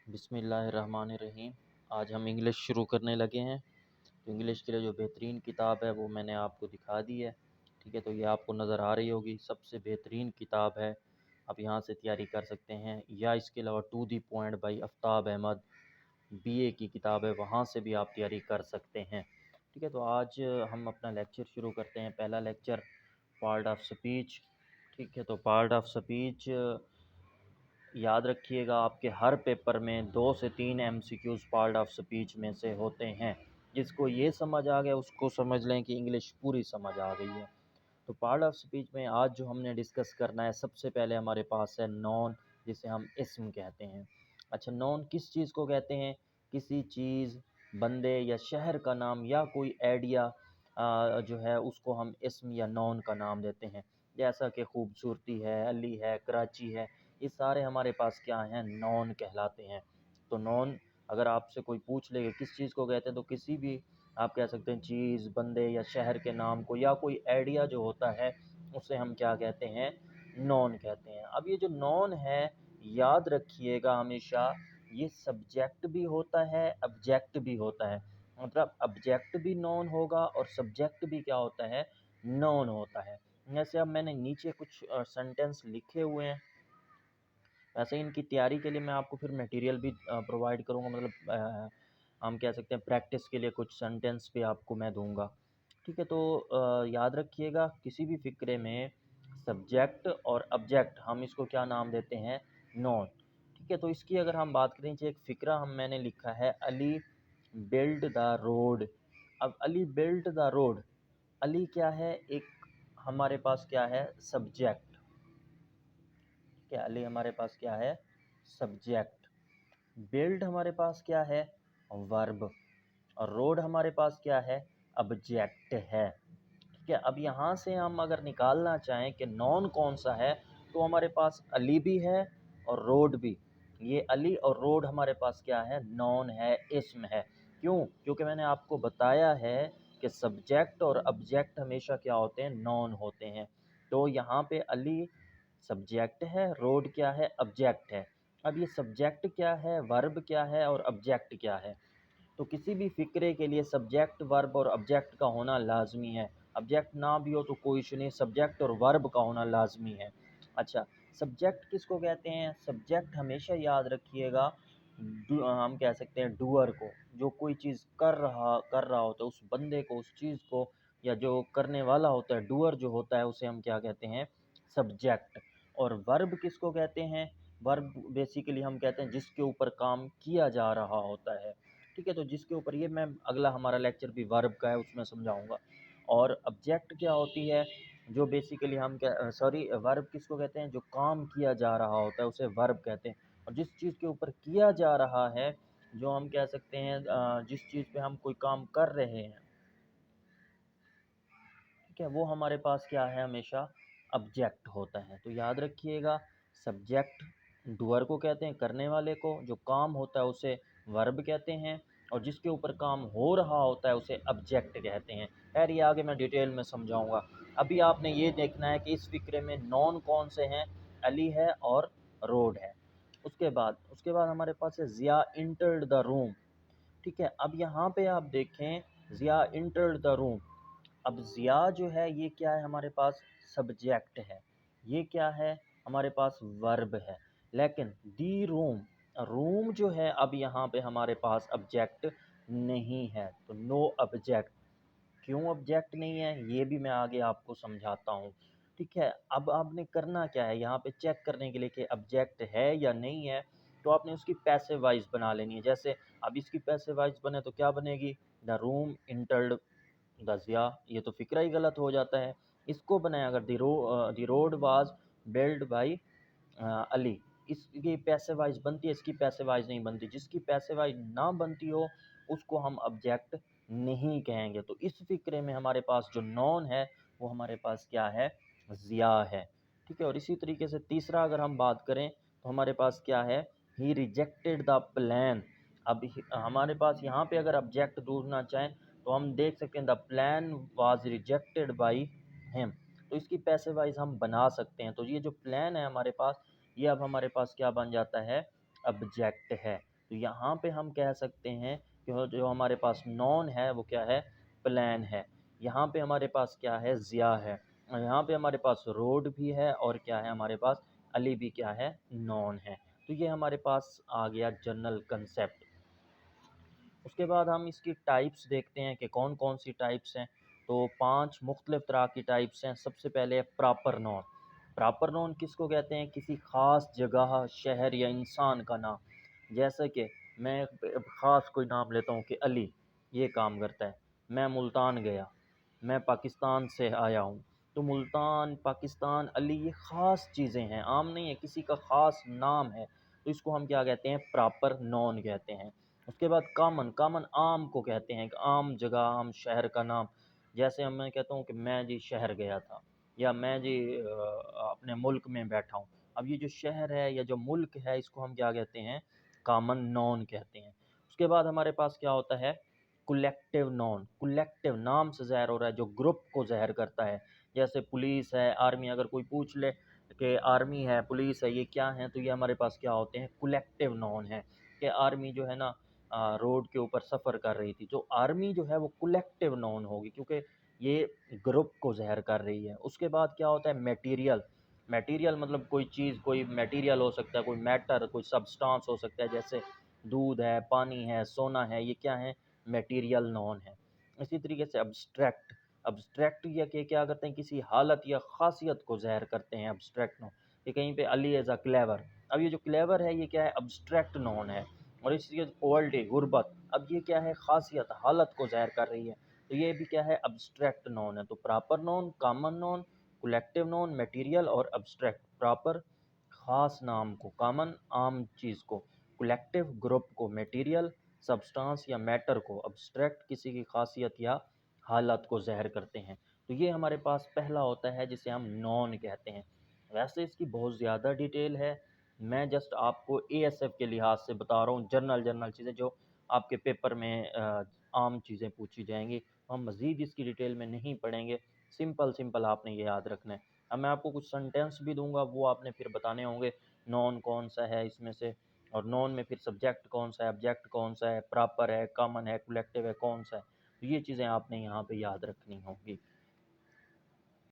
बिस्मिल्लाहिर्रहमानिर्रहीम। आज हम इंग्लिश शुरू करने लगे हैं। तो इंग्लिश के लिए जो बेहतरीन किताब है वो मैंने आपको दिखा दी है। ठीक है, तो ये आपको नज़र आ रही होगी, सबसे बेहतरीन किताब है। आप यहाँ से तैयारी कर सकते हैं, या इसके अलावा to the point by Aftab Ahmad BA की किताब है, वहाँ से भी आप तैयारी कर सकते हैं। ठीक है, तो आज हम अपना लेक्चर शुरू करते हैं। पहला लेक्चर पार्ट ऑफ स्पीच। ठीक है, तो पार्ट ऑफ स्पीच याद रखिएगा, आपके हर पेपर में 2 से 3 एमसीक्यूज़ पार्ट ऑफ स्पीच में से होते हैं। जिसको ये समझ आ गया उसको समझ लें कि इंग्लिश पूरी समझ आ गई है। तो पार्ट ऑफ स्पीच में आज जो हमने डिस्कस करना है, सबसे पहले हमारे पास है नॉन, जिसे हम इस्म कहते हैं। अच्छा, नॉन किस चीज़ को कहते हैं? किसी चीज़, बंदे या शहर का नाम या कोई आइडिया जो है उसको हम इस्म या नॉन का नाम देते हैं। जैसा कि खूबसूरती है, अली है, कराची है, ये सारे हमारे पास क्या हैं? नॉन कहलाते हैं। तो नॉन अगर आपसे कोई पूछ ले किस चीज़ को कहते हैं, तो किसी भी आप कह सकते हैं चीज़, बंदे या शहर के नाम को, या कोई आइडिया जो होता है उसे हम क्या कहते हैं? नॉन कहते हैं। अब ये जो नॉन है, याद रखिएगा हमेशा, ये सब्जेक्ट भी होता है, ऑब्जेक्ट भी होता है। मतलब ऑब्जेक्ट भी नॉन होगा और सब्जेक्ट भी क्या होता है? नॉन होता है। जैसे अब मैंने नीचे कुछ सेंटेंस लिखे हुए हैं, वैसे इनकी तैयारी के लिए मैं आपको फिर मटेरियल भी प्रोवाइड करूँगा। मतलब हम कह सकते हैं प्रैक्टिस के लिए कुछ सेंटेंस भी आपको मैं दूंगा। ठीक है, तो याद रखिएगा, किसी भी फ़िक्रे में सब्जेक्ट और ऑब्जेक्ट हम इसको क्या नाम देते हैं? नॉन। ठीक है, तो इसकी अगर हम बात करें, एक फ़िक्रा मैंने लिखा है, अली बिल्ड द रोड। अब अली बिल्ड द रोड, अली क्या है? एक हमारे पास क्या है? सब्जेक्ट। क्या अली हमारे पास क्या है? सब्जेक्ट। बिल्ड हमारे पास क्या है? वर्ब। और रोड हमारे पास क्या है? ऑब्जेक्ट है। ठीक है, अब यहाँ से हम अगर निकालना चाहें कि नॉन कौन सा है, तो हमारे पास अली भी है और रोड भी। ये अली और रोड हमारे पास क्या है? नॉन है, इस्म है। क्यों? क्योंकि मैंने आपको बताया है कि सब्जेक्ट और ऑब्जेक्ट हमेशा क्या होते हैं? नॉन होते हैं। तो यहाँ पे अली सब्जेक्ट है, रोड क्या है? ऑब्जेक्ट है। अब ये सब्जेक्ट क्या है, वर्ब क्या है और ऑब्जेक्ट क्या है? तो किसी भी फ़िक्रे के लिए सब्जेक्ट, वर्ब और ऑब्जेक्ट का होना लाजमी है। ऑब्जेक्ट ना भी हो तो कोई इशू नहीं, सब्जेक्ट और वर्ब का होना लाजमी है। अच्छा, सब्जेक्ट किसको कहते हैं? सब्जेक्ट हमेशा याद रखिएगा, हम कह सकते हैं डूअर को, जो कोई चीज़ कर रहा होता है, उस बंदे को, उस चीज़ को, या जो करने वाला होता है, डूअर जो होता है, उसे हम क्या कहते हैं? सब्जेक्ट। और वर्ब किसको कहते हैं? वर्ब बेसिकली हम कहते हैं जिसके ऊपर काम किया जा रहा होता है। ठीक है, तो जिसके ऊपर, ये मैं अगला हमारा लेक्चर भी वर्ब का है, उसमें समझाऊंगा। और ऑब्जेक्ट क्या होती है? जो बेसिकली हम क्या, सॉरी, वर्ब किसको कहते हैं? जो काम किया जा रहा होता है उसे वर्ब कहते हैं। और जिस चीज़ के ऊपर किया जा रहा है, जो हम कह सकते हैं जिस चीज़ पे हम कोई काम कर रहे हैं, ठीक है, वो हमारे पास क्या है? हमेशा ऑब्जेक्ट होता है। तो याद रखिएगा, सब्जेक्ट डूअर को कहते हैं, करने वाले को, जो काम होता है उसे वर्ब कहते हैं, और जिसके ऊपर काम हो रहा होता है उसे ऑब्जेक्ट कहते हैं। खैर, ये आगे मैं डिटेल में समझाऊंगा। अभी आपने ये देखना है कि इस फिक्रे में नॉन कौन से हैं? अली है और रोड है। उसके बाद हमारे पास है ज़िया इंटर्ड द रूम। ठीक है, अब यहाँ पे आप देखें, ज़िया इंटर्ड द रूम। अब ज़िया जो है, ये क्या है? हमारे पास सब्जेक्ट है। ये क्या है? हमारे पास वर्ब है। लेकिन दी रूम, रूम जो है, अब यहाँ पे हमारे पास ऑब्जेक्ट नहीं है, तो नो ऑब्जेक्ट। क्यों ऑब्जेक्ट नहीं है, ये भी मैं आगे आपको समझाता हूँ। ठीक है, अब आपने करना क्या है, यहाँ पे चेक करने के लिए कि ऑब्जेक्ट है या नहीं है, तो आपने उसकी पैसिव वाइज बना लेनी है। जैसे अब इसकी पैसिव वाइज बने तो क्या बनेगी? The room entered the Zia. ये तो फिक्रा ही गलत हो जाता है। इसको बनाया अगर the road was build by Ali, इसकी पैसिव वाइज बनती है, इसकी पैसिव वाइज नहीं बनती। जिसकी पैसिव वाइज ना बनती हो उसको हम ऑब्जेक्ट नहीं कहेंगे। तो इस फिक्रे में हमारे पास जो नॉन है वो हमारे पास क्या है? ज़िया है। ठीक है, और इसी तरीके से तीसरा अगर हम बात करें तो हमारे पास क्या है? ही रिजेक्टेड द प्लान। अब हमारे पास यहाँ पे अगर ऑब्जेक्ट ढूंढना चाहें तो हम देख सकते हैं the plan was rejected by him. तो इसकी पैसिव वाइज हम बना सकते हैं। तो ये जो प्लान है हमारे पास, ये अब हमारे पास क्या बन जाता है? ऑब्जेक्ट है। तो यहाँ पे हम कह सकते हैं कि जो हमारे पास नॉन है वो क्या है, प्लान है। यहाँ पे हमारे पास क्या है, ज़िया है। और यहाँ पे हमारे पास रोड भी है और क्या है हमारे पास, अली भी क्या है, नॉन है। तो ये हमारे पास आ गया जनरल कंसेप्ट। उसके बाद हम इसकी टाइप्स देखते हैं कि कौन कौन सी टाइप्स हैं। तो 5 मुख्तलिफ़ तरह की टाइप्स हैं। सबसे पहले है प्रॉपर नाउन। प्रॉपर नाउन किसको कहते हैं, किसी ख़ास जगह, शहर या इंसान का नाम। जैसे कि मैं ख़ास कोई नाम लेता हूँ कि अली ये काम करता है, मैं मुल्तान गया, मैं पाकिस्तान से आया हूँ। तो मुल्तान, पाकिस्तान, अली ये ख़ास चीज़ें हैं, आम नहीं है, किसी का ख़ास नाम है। तो इसको हम क्या कहते हैं, प्रॉपर नाउन कहते हैं। उसके बाद कॉमन, कॉमन आम को कहते हैं कि आम जगह, आम शहर का नाम। जैसे हम मैं कहता हूँ कि मैं जी शहर गया था, या मैं जी अपने मुल्क में बैठा हूँ। अब ये जो शहर है या जो मुल्क है इसको हम क्या कहते हैं, कॉमन नाउन कहते हैं। उसके बाद हमारे पास क्या होता है, कुलेक्टिव नाउन। कुलेक्टिव नाम से ज़ाहिर हो रहा है, जो ग्रुप को ज़ाहिर करता है। जैसे पुलिस है, आर्मी, अगर कोई पूछ ले कि आर्मी है, पुलिस है, ये क्या है, तो ये हमारे पास क्या होते हैं, कुलेक्टिव नाउन है। कि आर्मी जो है ना रोड के ऊपर सफ़र कर रही थी, जो आर्मी जो है वो कुलेक्टिव नाउन होगी क्योंकि ये ग्रुप को ज़ाहिर कर रही है। उसके बाद क्या होता है, मटेरियल। मटेरियल मतलब कोई चीज़, कोई मटेरियल हो सकता है, कोई मैटर, कोई सब्सटेंस हो सकता है। जैसे दूध है, पानी है, सोना है, ये क्या है, मटेरियल नाउन है। इसी तरीके से अब्स्ट्रैक्ट। अब्स्ट्रैक्ट या कि क्या करते हैं, किसी हालत या ख़ासियत को ज़ाहिर करते हैं, अब्स्ट्रैक्ट नाउन। कि कहीं पे अली इज़ अ क्लेवर, अब ये जो क्लेवर है ये क्या है, अब्स्ट्रैक्ट नाउन है। और इसी तरीके से पॉवर्टी, गुर्बत, अब ये क्या है, ख़ासियत, हालत को ज़ाहिर कर रही है। तो ये भी क्या है, अब्स्ट्रैक्ट नाउन है। तो proper noun, common noun, collective noun, material और अब्स्ट्रैक्ट। प्रॉपर ख़ास नाम को, कॉमन आम चीज़ को, कलेक्टिव ग्रुप को, मटेरियल सब्सटेंस या मैटर को, अब्स्ट्रैक्ट किसी की खासियत या हालत को ज़ाहिर करते हैं। तो ये हमारे पास पहला होता है जिसे हम नॉन कहते हैं। वैसे इसकी बहुत ज़्यादा डिटेल है, मैं जस्ट आपको एएसएफ के लिहाज से बता रहा हूँ, जनरल जनरल चीज़ें जो आपके पेपर में आम चीज़ें पूछी जाएंगी। हम मज़ीद इसकी डिटेल में नहीं पढ़ेंगे, सिंपल सिंपल आपने ये याद रखना है। अब मैं आपको कुछ सेंटेंस भी दूंगा, वो आपने फिर बताने होंगे नॉन कौन सा है इसमें से, और नॉन में फिर सब्जेक्ट कौन सा है, ऑब्जेक्ट कौन सा है, प्रॉपर है, कॉमन है, कलेक्टिव है, कौन सा है। तो ये चीज़ें आपने यहाँ पे याद रखनी होंगी।